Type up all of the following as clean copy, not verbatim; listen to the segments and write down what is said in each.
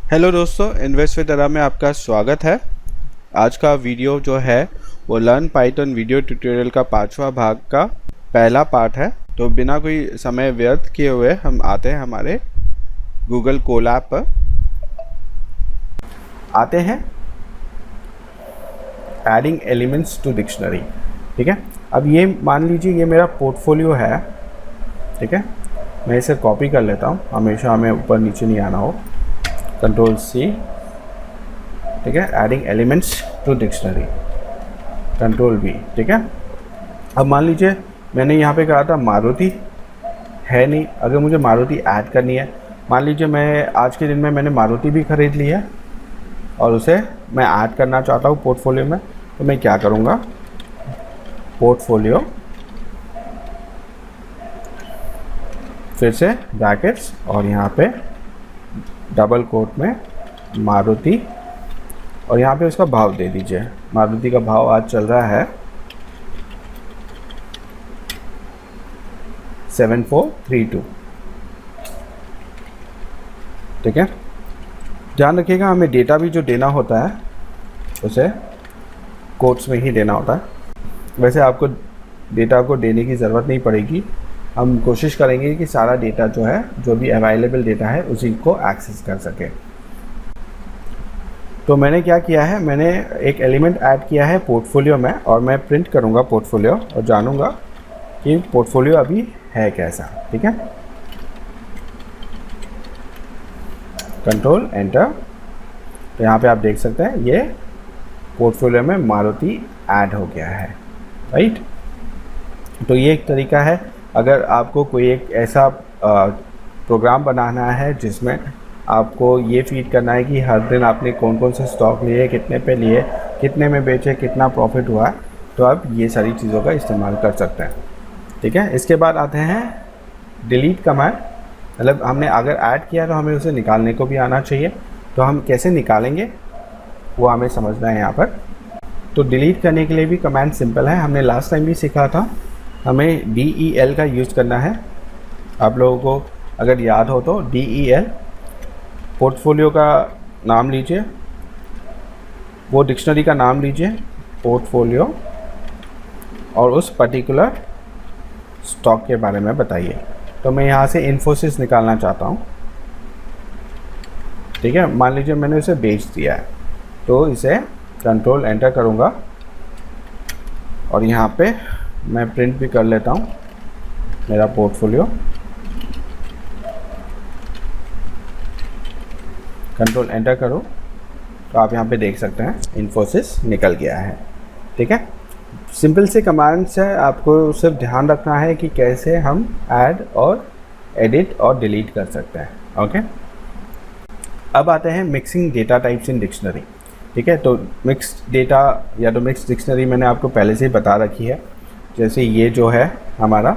Hello दोस्तों, invest with अरा में आपका स्वागत है। आज का वीडियो जो है वो लर्न पाइथन वीडियो ट्यूटोरियल का 5वां भाग का पहला पार्ट है। तो बिना कोई समय व्यर्थ किए हुए हम आते हैं हमारे गूगल कोलैब पर। आते हैं एडिंग एलिमेंट्स टू डिक्शनरी। ठीक है, अब ये मान लीजिए ये मेरा पोर्टफोलियो है। ठीक है, मैं इसे कॉपी कर लेता हूँ, हमेशा हमें ऊपर नीचे नहीं आना हो। Control C. ठीक है, adding elements to dictionary, control V. ठीक है, अब मान लीजिए मैंने यहाँ पे कहा था मारुति है नहीं। अगर मुझे मारुति ऐड करनी है, मान लीजिए मैं आज के दिन में मैंने मारुति भी खरीद ली है और उसे मैं ऐड करना चाहता हूँ पोर्टफोलियो में, तो मैं क्या करूँगा, पोर्टफोलियो फिर से ब्रैकेट्स और यहाँ पे डबल कोट में मारुति और यहाँ पे उसका भाव दे दीजिए। मारुति का भाव आज चल रहा है 7432। ठीक है, ध्यान रखिएगा हमें डेटा भी जो देना होता है उसे कोट्स में ही देना होता है। वैसे आपको डेटा को देने की ज़रूरत नहीं पड़ेगी, हम कोशिश करेंगे कि सारा डेटा जो है, जो भी अवेलेबल डेटा है, उसी को एक्सेस कर सके। तो मैंने क्या किया है, मैंने एक एलिमेंट ऐड किया है पोर्टफोलियो में और मैं प्रिंट करूँगा पोर्टफोलियो और जानूँगा कि पोर्टफोलियो अभी है कैसा। ठीक है, कंट्रोल एंटर। तो यहाँ पे आप देख सकते हैं ये पोर्टफोलियो में मारुति ऐड हो गया है। राइट, तो ये एक तरीका है। अगर आपको कोई एक ऐसा प्रोग्राम बनाना है जिसमें आपको ये फीड करना है कि हर दिन आपने कौन कौन से स्टॉक लिए, कितने पे लिए, कितने में बेचे, कितना प्रॉफिट हुआ, तो आप ये सारी चीज़ों का इस्तेमाल कर सकते हैं। ठीक है, इसके बाद आते हैं डिलीट कमांड। मतलब हमने अगर ऐड किया तो हमें उसे निकालने को भी आना चाहिए। तो हम कैसे निकालेंगे वो हमें समझना है यहाँ पर। तो डिलीट करने के लिए भी कमांड सिंपल है, हमने लास्ट टाइम भी सीखा था। हमें DEL का यूज़ करना है। आप लोगों को अगर याद हो तो DEL, पोर्टफोलियो का नाम लीजिए, वो डिक्शनरी का नाम लीजिए पोर्टफोलियो और उस पर्टिकुलर स्टॉक के बारे में बताइए। तो मैं यहाँ से इन्फोसिस निकालना चाहता हूँ। ठीक है, मान लीजिए मैंने उसे बेच दिया है, तो इसे कंट्रोल एंटर करूँगा और यहाँ पे मैं प्रिंट भी कर लेता हूँ मेरा पोर्टफोलियो। कंट्रोल एंटर करो तो आप यहाँ पे देख सकते हैं इन्फोसिस निकल गया है। ठीक है, सिंपल से कमांड्स है, आपको सिर्फ ध्यान रखना है कि कैसे हम ऐड और एडिट और डिलीट कर सकते हैं। ओके, अब आते हैं mixing data types in dictionary. ठीक है, तो मिक्स्ड डेटा या तो मिक्स्ड डिक्शनरी मैंने आपको पहले से ही बता रखी है। जैसे ये जो है हमारा,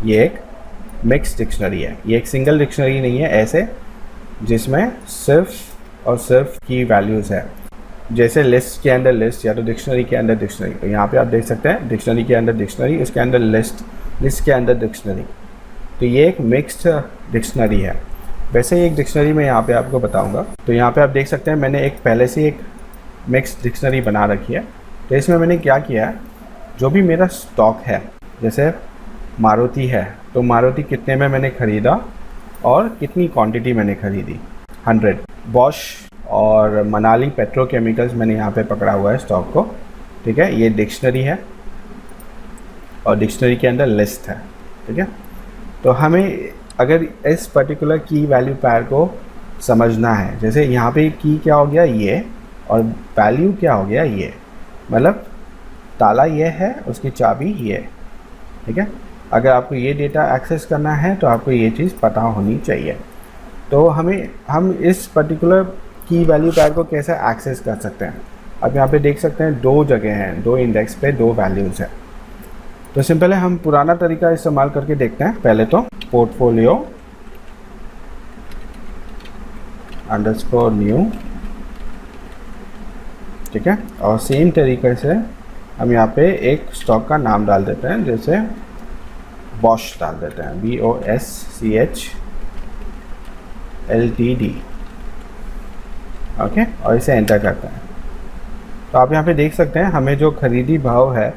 ये एक मिक्स्ड डिक्शनरी है, ये एक सिंगल डिक्शनरी नहीं है ऐसे जिसमें सिर्फ और सिर्फ की वैल्यूज़ है। जैसे लिस्ट के अंदर लिस्ट या तो डिक्शनरी के अंदर डिक्शनरी। तो यहाँ पे आप देख सकते हैं डिक्शनरी के अंदर डिक्शनरी, उसके अंदर लिस्ट, लिस्ट के अंदर डिक्शनरी। तो ये एक मिक्स्ड डिक्शनरी है। वैसे एक डिक्शनरी मैं यहाँ पे आपको बताऊँगा। तो यहाँ पे आप देख सकते हैं मैंने एक पहले से एक मिक्स्ड डिक्शनरी बना रखी है। तो इसमें मैंने क्या किया है, जो भी मेरा स्टॉक है, जैसे मारुति है तो मारुति कितने में मैंने ख़रीदा और कितनी क्वांटिटी मैंने ख़रीदी, 100। बॉश और मनाली पेट्रोकेमिकल्स मैंने यहाँ पे पकड़ा हुआ है स्टॉक को। ठीक है, ये डिक्शनरी है और डिक्शनरी के अंदर लिस्ट है। ठीक है, तो हमें अगर इस पर्टिकुलर की वैल्यू पैर को समझना है, जैसे यहाँ पे की क्या हो गया ये और वैल्यू क्या हो गया ये, मतलब ताला ये है, उसकी चाबी ये। ठीक है, अगर आपको ये डेटा एक्सेस करना है तो आपको ये चीज़ पता होनी चाहिए। तो हम इस पर्टिकुलर की वैल्यू पैर को कैसे एक्सेस कर सकते हैं। अब यहाँ पे देख सकते हैं दो जगह हैं, दो इंडेक्स पे दो वैल्यूज़ हैं। तो सिंपल है, हम पुराना तरीका इस्तेमाल करके देखते हैं। पहले तो पोर्टफोलियो अंडरस्कोर न्यू। ठीक है, और सेम तरीके से हम यहाँ पे एक स्टॉक का नाम डाल देते हैं, जैसे बॉश डाल देते हैं, BOSCH LTD। ओके, और इसे एंटर करते हैं। तो आप यहाँ पे देख सकते हैं हमें जो खरीदी भाव है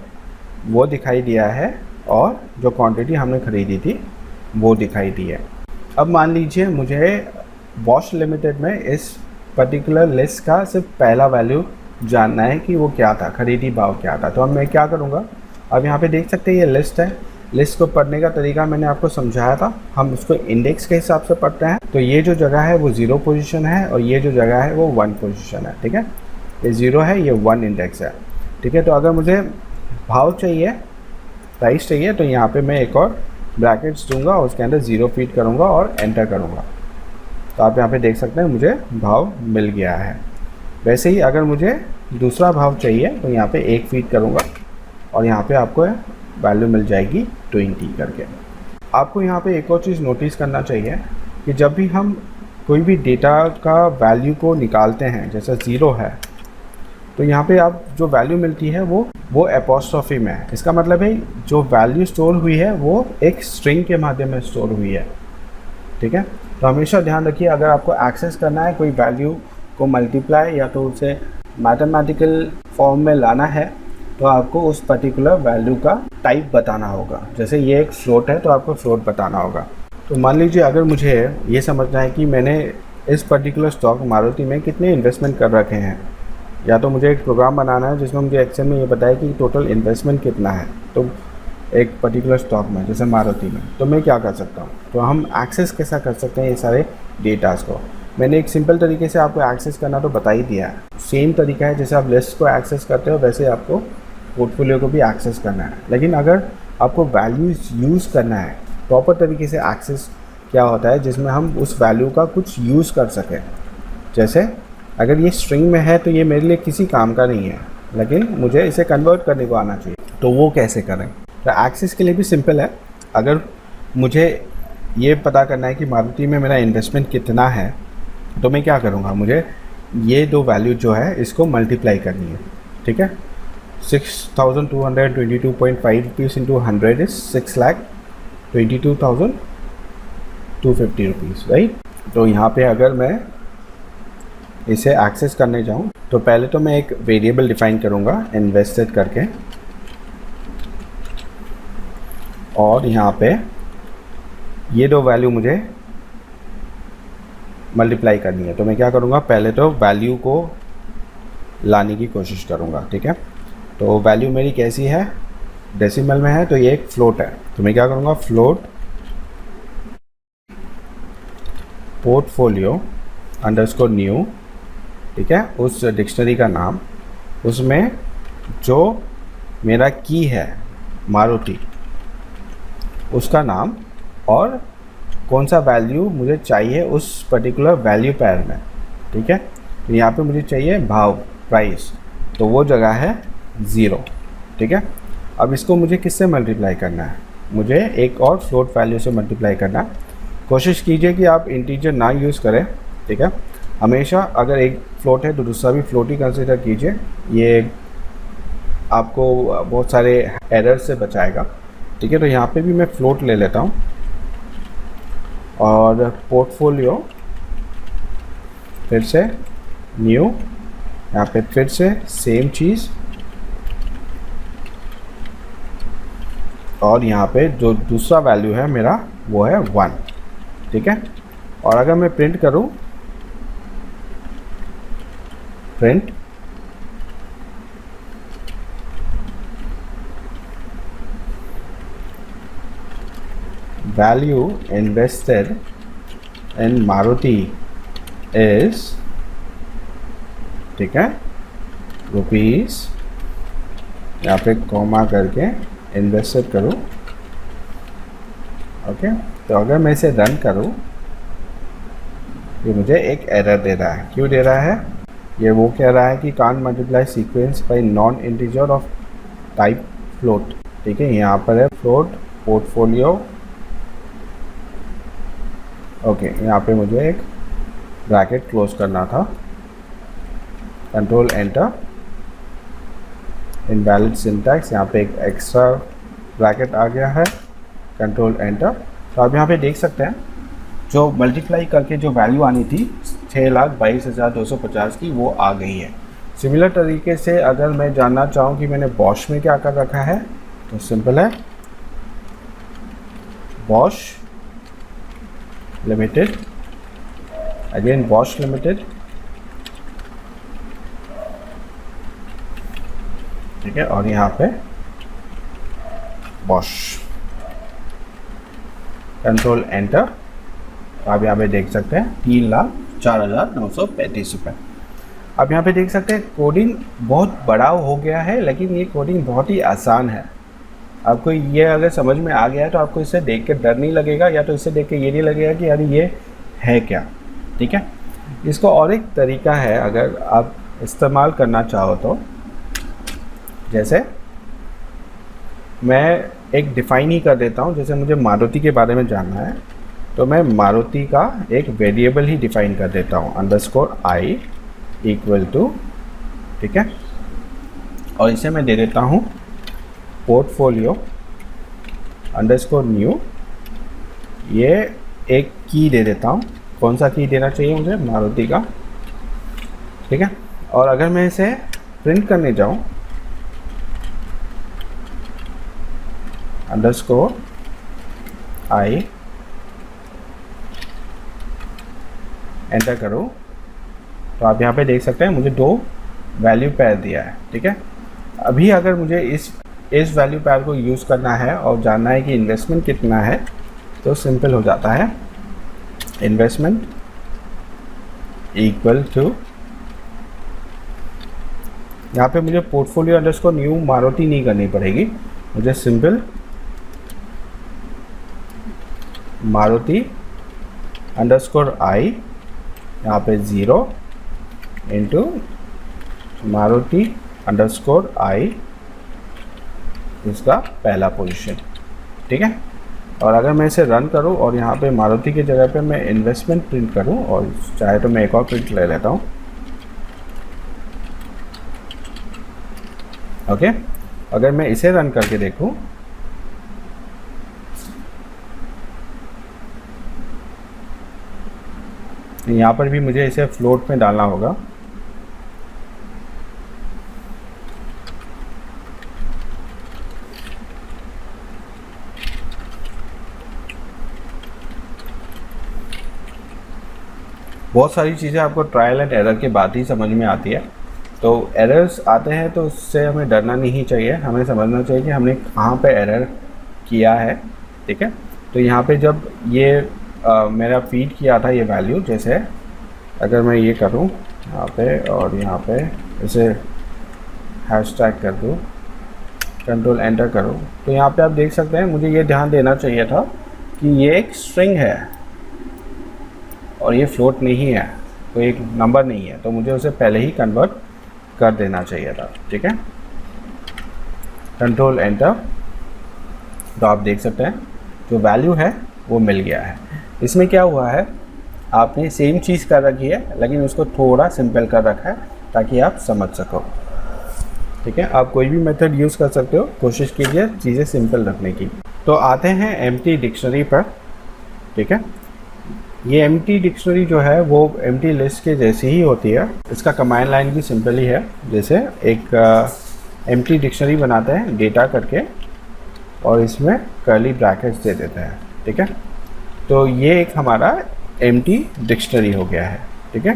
वो दिखाई दिया है और जो क्वांटिटी हमने खरीदी थी वो दिखाई दी है। अब मान लीजिए मुझे बॉश लिमिटेड में इस पर्टिकुलर लिस्ट का सिर्फ पहला वैल्यू जानना है कि वो क्या था, खरीदी भाव क्या था। तो अब मैं क्या करूँगा, अब यहाँ पे देख सकते हैं ये लिस्ट है। लिस्ट को पढ़ने का तरीका मैंने आपको समझाया था, हम उसको इंडेक्स के हिसाब से पढ़ते हैं। तो ये जो जगह है वो 0 पोजीशन है और ये जो जगह है वो 1 पोजीशन है। ठीक है, ये 0 है, ये 1 इंडेक्स है। ठीक है, तो अगर मुझे भाव चाहिए, प्राइस चाहिए, तो यहाँ पे मैं एक और ब्रैकेट्स दूंगा और उसके अंदर 0 फीड करूँगा और एंटर करूँगा। तो आप यहाँ पे देख सकते हैं मुझे भाव मिल गया है। वैसे ही अगर मुझे दूसरा भाव चाहिए तो यहाँ पे 1 फीड करूँगा और यहाँ पे आपको वैल्यू मिल जाएगी 20 करके। आपको यहाँ पे एक और चीज़ नोटिस करना चाहिए कि जब भी हम कोई भी डेटा का वैल्यू को निकालते हैं, जैसे 0 है, तो यहाँ पे आप जो वैल्यू मिलती है वो एपोस्ट्रोफी में है। इसका मतलब है जो वैल्यू स्टोर हुई है वो एक स्ट्रिंग के माध्यम में स्टोर हुई है। ठीक है, तो हमेशा ध्यान रखिए अगर आपको एक्सेस करना है कोई वैल्यू को मल्टीप्लाई या तो उसे मैथमेटिकल फॉर्म में लाना है, तो आपको उस पर्टिकुलर वैल्यू का टाइप बताना होगा। जैसे ये एक फ्लोट है तो आपको फ्लोट बताना होगा। तो मान लीजिए अगर मुझे ये समझना है कि मैंने इस पर्टिकुलर स्टॉक मारुति में कितने इन्वेस्टमेंट कर रखे हैं, या तो मुझे एक प्रोग्राम बनाना है जिसमें मुझे एक्सेल में ये बताए कि टोटल इन्वेस्टमेंट कितना है तो एक पर्टिकुलर स्टॉक में, जैसे मारुति में, तो मैं क्या कर सकता हूँ, तो हम एक्सेस कैसा कर सकते हैं ये सारे डेटास को। मैंने एक सिंपल तरीके से आपको एक्सेस करना तो बता ही दिया है। सेम तरीका है जैसे आप लिस्ट को एक्सेस करते हो वैसे आपको पोर्टफोलियो को भी एक्सेस करना है। लेकिन अगर आपको वैल्यूज यूज़ करना है प्रॉपर तरीके से, एक्सेस क्या होता है जिसमें हम उस वैल्यू का कुछ यूज़ कर सकें। जैसे अगर ये स्ट्रिंग में है तो ये मेरे लिए किसी काम का नहीं है, लेकिन मुझे इसे कन्वर्ट करने को आना चाहिए, तो वो कैसे करें। तो एक्सेस के लिए भी सिंपल है। अगर मुझे ये पता करना है कि मारुति में मेरा इन्वेस्टमेंट कितना है, तो मैं क्या करूँगा, मुझे ये दो वैल्यू जो है इसको मल्टीप्लाई करनी है। ठीक है, 6222.5 rupees into 100 is 6,22,250 rupees, right. तो यहाँ पे अगर मैं इसे एक्सेस करने जाऊँ तो पहले तो मैं एक वेरिएबल डिफाइन करूँगा इन्वेस्टेड करके, और यहाँ पे ये दो वैल्यू मुझे मल्टीप्लाई करनी है। तो मैं क्या करूँगा, पहले तो वैल्यू को लाने की कोशिश करूँगा। ठीक है, तो वैल्यू मेरी कैसी है, डेसिमल में है, तो ये एक फ्लोट है। तो मैं क्या करूँगा, फ्लोट पोर्टफोलियो अंडरस्कोर न्यू, ठीक है, उस डिक्शनरी का नाम, उसमें जो मेरा की है मारुति उसका नाम और कौन सा वैल्यू मुझे चाहिए उस पर्टिकुलर वैल्यू पेयर में। ठीक है, तो यहाँ पे मुझे चाहिए भाव, प्राइस, तो वो जगह है 0। ठीक है, अब इसको मुझे किससे मल्टीप्लाई करना है, मुझे एक और फ्लोट वैल्यू से मल्टीप्लाई करना है। कोशिश कीजिए कि आप इंटीजर ना यूज़ करें। ठीक है, हमेशा अगर एक फ्लोट है तो दूसरा भी फ्लोट ही कंसिडर कीजिए, ये आपको बहुत सारे एरर से बचाएगा। ठीक है, तो यहाँ पे भी मैं फ्लोट ले लेता हूँ और पोर्टफोलियो फिर से न्यू, यहाँ पे फिर से सेम चीज़, और यहाँ पे जो दूसरा वैल्यू है मेरा वो है 1। ठीक है, और अगर मैं प्रिंट करूँ, print value invested in Maruti is, ठीक है, रुपीज़, यहाँ पे कॉमा करके इन्वेस्टेड करूँ। ओके, तो अगर मैं इसे रन करूँ, ये मुझे एक एरर दे रहा है। क्यों दे रहा है, ये वो कह रहा है कि can't multiply sequence bye non integer of type float. ठीक है, यहाँ पर है फ्लोट पोर्टफोलियो। ओके, यहाँ पे मुझे एक ब्रैकेट क्लोज करना था, कंट्रोल एंटर, इनवैलिड सिंटैक्स, यहाँ पे एक एक्स्ट्रा ब्रैकेट आ गया है, कंट्रोल एंटर। तो आप यहाँ पे देख सकते हैं जो मल्टीप्लाई करके जो वैल्यू आनी थी 6,22,250 की, वो आ गई है। सिमिलर तरीके से अगर मैं जानना चाहूँ कि मैंने बॉश में क्या कर रखा है, तो सिंपल है, Bosch limited, again Bosch limited, ठीक है, और यहाँ पे बॉश, कंट्रोल एंटर। आप यहाँ पे देख सकते हैं 3,04,935 रुपये। आप यहाँ पे देख सकते हैं कोडिंग बहुत बड़ा हो गया है, लेकिन ये कोडिंग बहुत ही आसान है। आपको ये अगर समझ में आ गया है तो आपको इससे देख के डर नहीं लगेगा, या तो इससे देख के ये नहीं लगेगा कि अरे ये है क्या, ठीक है। इसको और एक तरीका है अगर आप इस्तेमाल करना चाहो तो, जैसे मैं एक डिफ़ाइन ही कर देता हूँ। जैसे मुझे मारुति के बारे में जानना है तो मैं मारुति का एक वेरिएबल ही डिफ़ाइन कर देता हूँ, _i इक्वल टू, ठीक है, और इसे मैं दे देता हूँ पोर्टफोलियो _new। ये एक की दे देता हूँ, कौन सा की देना चाहिए मुझे, मारुति का, ठीक है। और अगर मैं इसे प्रिंट करने जाऊँ, _i एंटर करो, तो आप यहाँ पे देख सकते हैं मुझे 2 वैल्यू पेयर दिया है, ठीक है। अभी अगर मुझे इस वैल्यू पेयर को यूज़ करना है और जानना है कि इन्वेस्टमेंट कितना है, तो सिंपल हो जाता है, इन्वेस्टमेंट इक्वल टू, यहाँ पे मुझे पोर्टफोलियो _new मारुति नहीं करनी पड़ेगी, मुझे सिंपल मारुति _i, यहाँ पे 0 इंटू मारुति _i, इसका पहला पोजीशन, ठीक है। और अगर मैं इसे रन करूँ और यहाँ पे मारुति की जगह पे मैं इन्वेस्टमेंट प्रिंट करूँ, और चाहे तो मैं एक और प्रिंट ले लेता हूँ, ओके। अगर मैं इसे रन करके देखूँ, यहाँ पर भी मुझे इसे फ्लोट में डालना होगा, बहुत सारी चीज़ें आपको ट्रायल एंड एरर के बाद ही समझ में आती है। तो एरर्स आते हैं तो उससे हमें डरना नहीं चाहिए, हमें समझना चाहिए कि हमने कहाँ पे एरर किया है, ठीक है। तो यहाँ पे जब ये मेरा फीड किया था ये वैल्यू, जैसे अगर मैं ये करूँ यहाँ पे और यहाँ पे इसे हैशटैग कर दूँ, कंट्रोल एंटर करूँ, तो यहाँ पे आप देख सकते हैं मुझे ये ध्यान देना चाहिए था कि ये एक स्ट्रिंग है और ये फ्लोट नहीं है, तो एक नंबर नहीं है, तो मुझे उसे पहले ही कन्वर्ट कर देना चाहिए था, ठीक है। कंट्रोल एंटर, तो आप देख सकते हैं जो वैल्यू है वो मिल गया है। इसमें क्या हुआ है, आपने सेम चीज़ कर रखी है लेकिन उसको थोड़ा सिंपल कर रखा है ताकि आप समझ सको, ठीक है। आप कोई भी मेथड यूज़ कर सकते हो, कोशिश कीजिए चीज़ें सिंपल रखने की। तो आते हैं एम्प्टी डिक्शनरी पर, ठीक है। ये एम्प्टी डिक्शनरी जो है वो एम्प्टी लिस्ट के जैसी ही होती है, इसका कमांड लाइन भी सिंपल ही है। जैसे एक एम्प्टी डिक्शनरी बनाते हैं डेटा करके और इसमें कर्ली ब्रैकेट्स दे देते हैं, ठीक है। तो ये एक हमारा एम्प्टी डिक्शनरी हो गया है, ठीक है।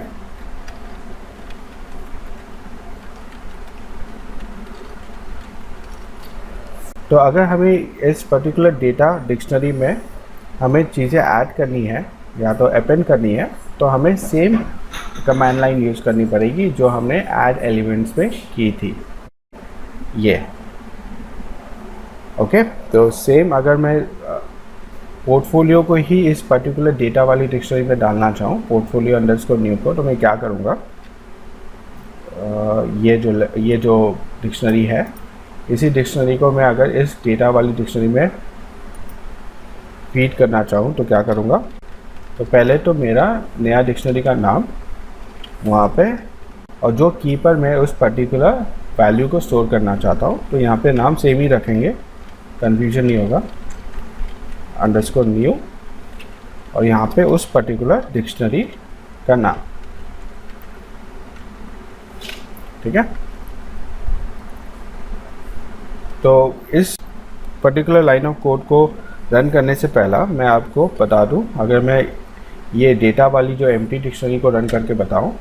तो अगर हमें इस पर्टिकुलर डेटा डिक्शनरी में हमें चीज़ें ऐड करनी है या तो अपेंड करनी है, तो हमें सेम कमांड लाइन यूज़ करनी पड़ेगी जो हमने ऐड एलिमेंट्स में की थी, ये, ओके। तो सेम अगर मैं पोर्टफोलियो को ही इस पर्टिकुलर डेटा वाली डिक्शनरी में डालना चाहूँ, पोर्टफोलियो _new को, तो मैं क्या करूँगा, ये जो डिक्शनरी है, इसी डिक्शनरी को मैं अगर इस डेटा वाली डिक्शनरी में फीड करना चाहूँ तो क्या करूँगा, तो पहले तो मेरा नया डिक्शनरी का नाम वहाँ पे, और जो की पर मैं उस पर्टिकुलर वैल्यू को स्टोर करना चाहता हूँ, तो यहाँ पे नाम सेम ही रखेंगे, कन्फ्यूजन नहीं होगा, _new, और यहाँ पे उस पर्टिकुलर डिक्शनरी का नाम। ठीक है, तो इस पर्टिकुलर लाइन ऑफ कोड को रन करने से पहला मैं आपको बता दूं, अगर मैं ये डेटा वाली जो एम्प्टी डिक्शनरी को रन करके बताऊं,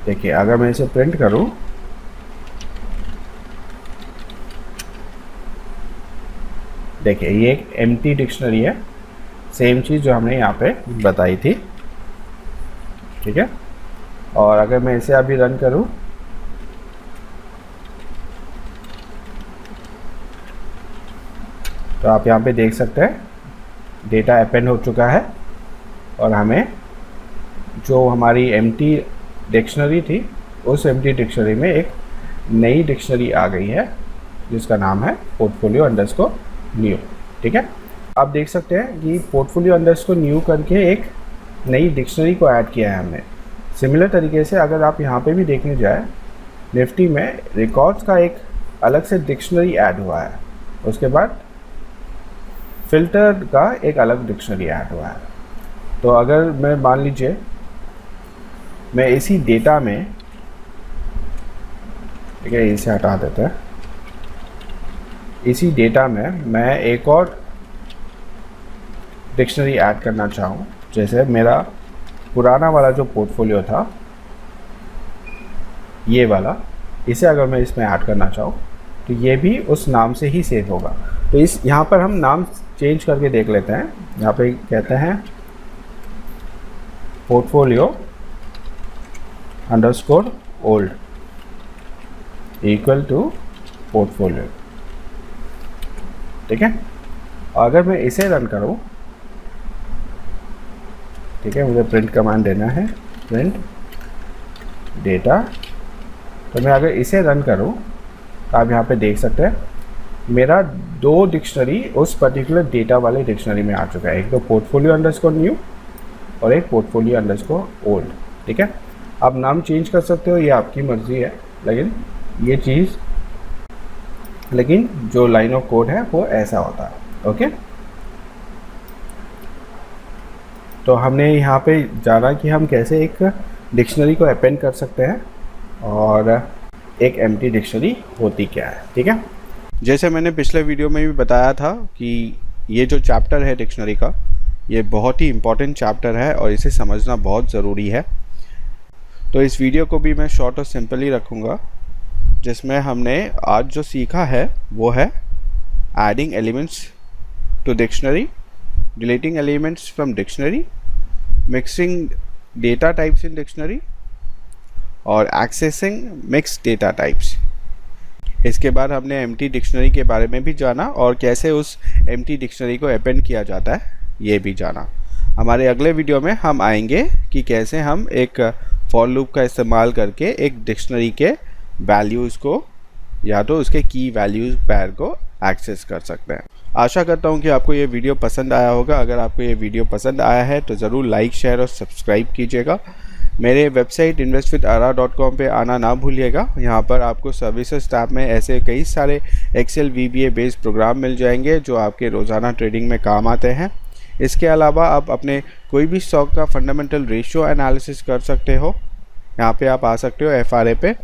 देखिए अगर मैं इसे प्रिंट करूं, देखिए ये एक एम्प्टी डिक्शनरी है, सेम चीज़ जो हमने यहाँ पे बताई थी। ठीक है, और अगर मैं इसे अभी रन करूं, तो आप यहाँ पे देख सकते हैं डेटा अपेंड हो चुका है और हमें जो हमारी एम्प्टी डिक्शनरी थी उस एम्प्टी डिक्शनरी में एक नई डिक्शनरी आ गई है जिसका नाम है पोर्टफोलियो अंडरस्कोर न्यू। ठीक है, आप देख सकते हैं कि पोर्टफोलियो अंडरस्कोर न्यू करके एक नई डिक्शनरी को ऐड किया है हमने। सिमिलर तरीके से अगर आप यहाँ पे भी देखने जाए, निफ्टी में रिकॉर्ड्स का एक अलग से डिक्शनरी ऐड हुआ है, उसके बाद फिल्टर का एक अलग डिक्शनरी ऐड हुआ है। तो अगर मैं मान लीजिए मैं इसी डेटा में, ठीक है इसे हटा देते हैं, इसी डेटा में मैं एक और डिक्शनरी ऐड करना चाहूँ, जैसे मेरा पुराना वाला जो पोर्टफोलियो था ये वाला, इसे अगर मैं इसमें ऐड करना चाहूँ तो ये भी उस नाम से ही सेव होगा। तो इस यहाँ पर हम नाम चेंज करके देख लेते हैं। यहाँ पे कहते हैं portfolio underscore old equal to portfolio. ठीक है, और अगर मैं इसे रन करूँ, ठीक है मुझे प्रिंट कमांड देना है, प्रिंट डेटा, तो मैं अगर इसे रन करूँ तो आप यहाँ पे देख सकते हैं मेरा दो डिक्शनरी उस पर्टिकुलर डेटा वाले डिक्शनरी में आ चुका है, एक तो पोर्टफोलियो अंडरस्कोर न्यू और एक पोर्टफोलियो अंडरस्कोर ओल्ड। ठीक है, आप नाम चेंज कर सकते हो, ये आपकी मर्ज़ी है, लेकिन जो लाइन ऑफ कोड है वो ऐसा होता है। ओके, तो हमने यहाँ पे जाना कि हम कैसे एक डिक्शनरी को अपेंड कर सकते हैं और एक एम्प्टी डिक्शनरी होती क्या है। ठीक है, जैसे मैंने पिछले वीडियो में भी बताया था कि ये जो चैप्टर है डिक्शनरी का, ये बहुत ही इम्पॉर्टेंट चैप्टर है और इसे समझना बहुत ज़रूरी है। तो इस वीडियो को भी मैं शॉर्ट और सिंपल ही रखूँगा, जिसमें हमने आज जो सीखा है वो है adding elements to dictionary, deleting elements from dictionary, mixing data types in dictionary और एक्सेसिंग मिक्स डेटा टाइप्स। इसके बाद हमने एम्प्टी डिक्शनरी के बारे में भी जाना और कैसे उस एम्प्टी डिक्शनरी को अपेंड किया जाता है ये भी जाना। हमारे अगले वीडियो में हम आएंगे कि कैसे हम एक फॉर लूप का इस्तेमाल करके एक डिक्शनरी के वैल्यूज़ को या तो उसके की वैल्यूज़ पैर को एक्सेस कर सकते हैं। आशा करता हूँ कि आपको ये वीडियो पसंद आया होगा। अगर आपको ये वीडियो पसंद आया है तो ज़रूर लाइक, शेयर और सब्सक्राइब कीजिएगा। मेरे वेबसाइट investwithara.com पे आना ना भूलिएगा। यहाँ पर आपको सर्विसेज टैब में ऐसे कई सारे एक्सेल VBA बेस्ड प्रोग्राम मिल जाएंगे जो आपके रोज़ाना ट्रेडिंग में काम आते हैं। इसके अलावा आप अपने कोई भी स्टॉक का फंडामेंटल रेशियो एनालिसिस कर सकते हो। यहाँ पे आप आ सकते हो FRA पे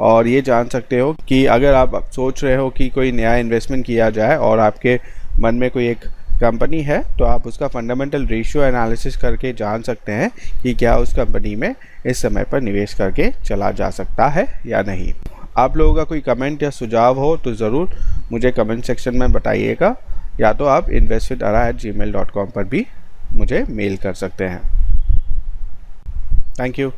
और ये जान सकते हो कि अगर आप सोच रहे हो कि कोई नया इन्वेस्टमेंट किया जाए और आपके मन में कोई एक कंपनी है तो आप उसका फंडामेंटल रेशियो एनालिसिस करके जान सकते हैं कि क्या उस कंपनी में इस समय पर निवेश करके चला जा सकता है या नहीं। आप लोगों का कोई कमेंट या सुझाव हो तो ज़रूर मुझे कमेंट सेक्शन में बताइएगा, या तो आप investwithara@gmail.com पर भी मुझे मेल कर सकते हैं। Thank you.